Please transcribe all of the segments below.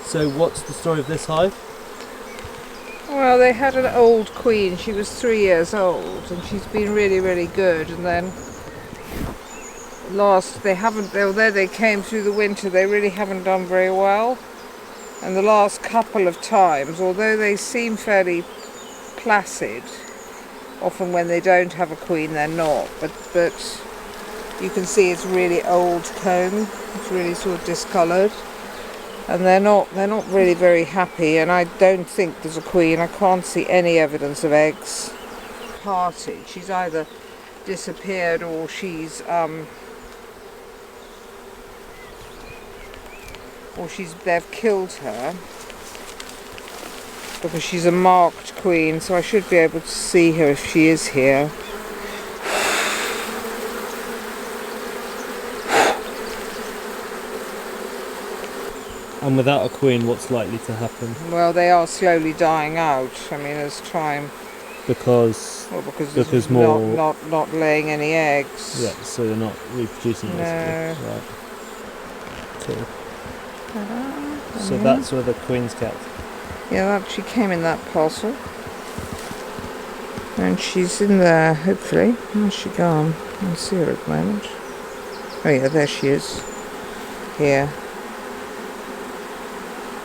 So what's the story of this hive? Well, they had an old queen. She was 3 years old, and she's been really, really good. And then although they came through the winter, they really haven't done very well. And the last couple of times, although they seem fairly placid, often when they don't have a queen, they're not. But you can see it's really old comb. It's really sort of discoloured. And they're not really very happy, and I don't think there's a queen. I can't see any evidence of eggs parted. She's either disappeared or they've killed her, because she's a marked queen, so I should be able to see her if she is here. And without a queen, what's likely to happen? Well, they are slowly dying out. I mean, as time... Because more not laying any eggs. Yeah, so they're not reproducing basically. No. Right. Cool. So that's where the queen's kept. Yeah, she came in that parcel. And she's in there, hopefully. Where's she gone? I can't see her at the moment. Oh yeah, there she is. Here.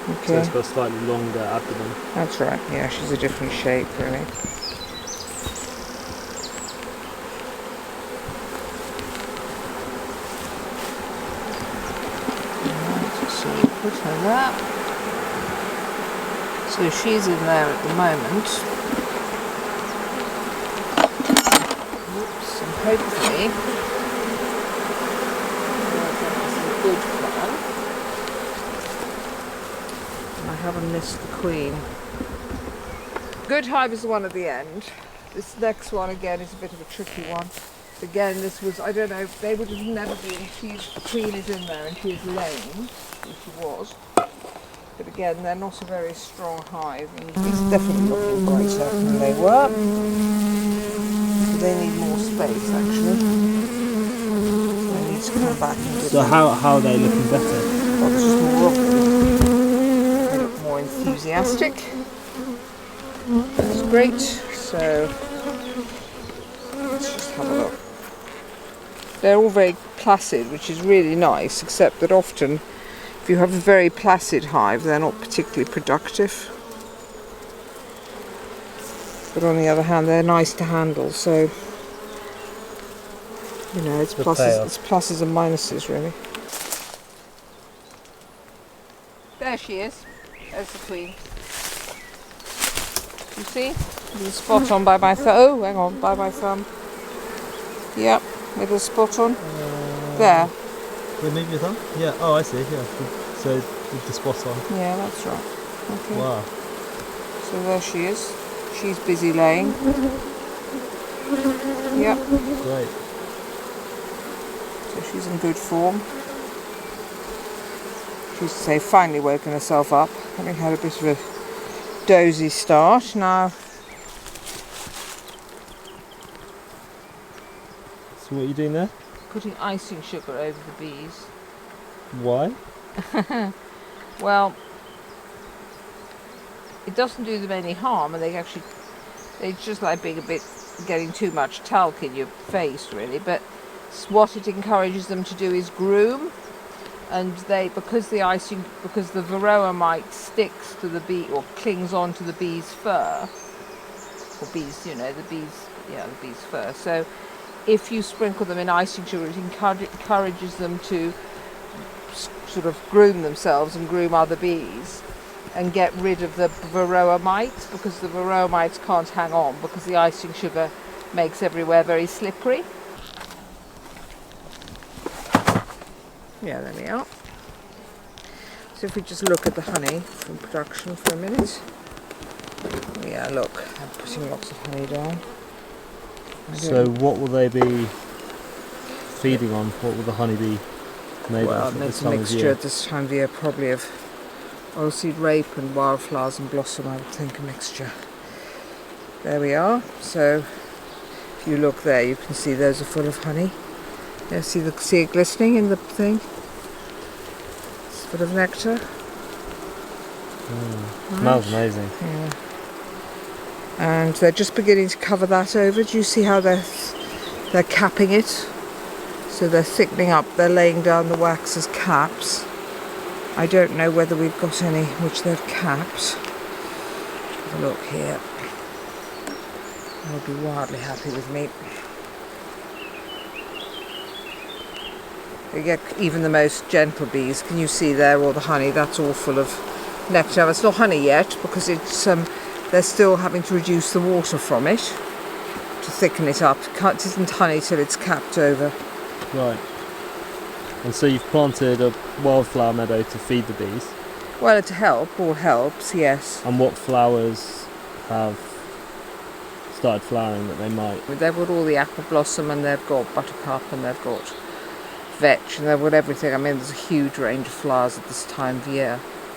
Okay. So it's got a slightly longer abdomen. That's right, yeah, she's a different shape, really. Right, so we put her there. So she's in there at the moment. Oops, and hopefully that's a good plan. I haven't missed the queen. Good hive is the one at the end. This next one again is a bit of a tricky one. Again, this was, I don't know, they would have never been, the queen is in there and she is laying, if she was. But again, they're not a very strong hive, and these are definitely looking brighter than they were. So they need more space, actually. They need to come back and get So how are they looking better? well, there's just more of them. They look more enthusiastic. That's great. So let's just have a look. They're all very placid, which is really nice, except that often if you have a very placid hive, they're not particularly productive. But on the other hand, they're nice to handle, so you know, it's pluses and minuses, really. There she is. There's the queen. You see? With a spot on by my thumb. Oh, hang on, by my thumb. Yep, with a spot on. There. Wait, maybe your thumb? Yeah. Oh, I see. Yeah. So with the spot on. Yeah, that's right. Okay. Wow. So there she is. She's busy laying. Yep. Great. So she's in good form. She used to say finally woken herself up, having had a bit of a dozy start. Now. So what are you doing there? Putting icing sugar over the bees. Why? Well, it doesn't do them any harm, and it's just like getting too much talc in your face, really. But what it encourages them to do is groom, and because the varroa mite sticks to the bee or clings onto the bee's fur, or bees, the bee's fur. So if you sprinkle them in icing sugar, it encourages them to sort of groom themselves and groom other bees and get rid of the varroa mites, because the varroa mites can't hang on because the icing sugar makes everywhere very slippery. Yeah, there we are. So if we just look at the honey from production for a minute. Yeah, look, I'm putting lots of honey down. So what will they be feeding on? What will the honey be made of? Well, it's a mixture at this time of year, probably of oilseed rape and wildflowers and blossom, I would think, a mixture. There we are. So if you look there, you can see those are full of honey. Yeah, see it glistening in the thing? It's full of nectar. Smells amazing. Yeah. And they're just beginning to cover that over. Do you see how they're capping it? So they're thickening up, they're laying down the wax as caps. I don't know whether we've got any which they've capped. Have a look here. They'll be wildly happy with me. You get even the most gentle bees. Can you see there all the honey? That's all full of nectar. It's not honey yet because it's they're still having to reduce the water from it to thicken it up. It isn't honey till it's capped over. Right. And so you've planted a wildflower meadow to feed the bees. Well, it all helps, yes. And what flowers have started flowering that they might? They've got all the apple blossom, and they've got buttercup, and they've got vetch, and they've got everything. I mean, there's a huge range of flowers at this time of year.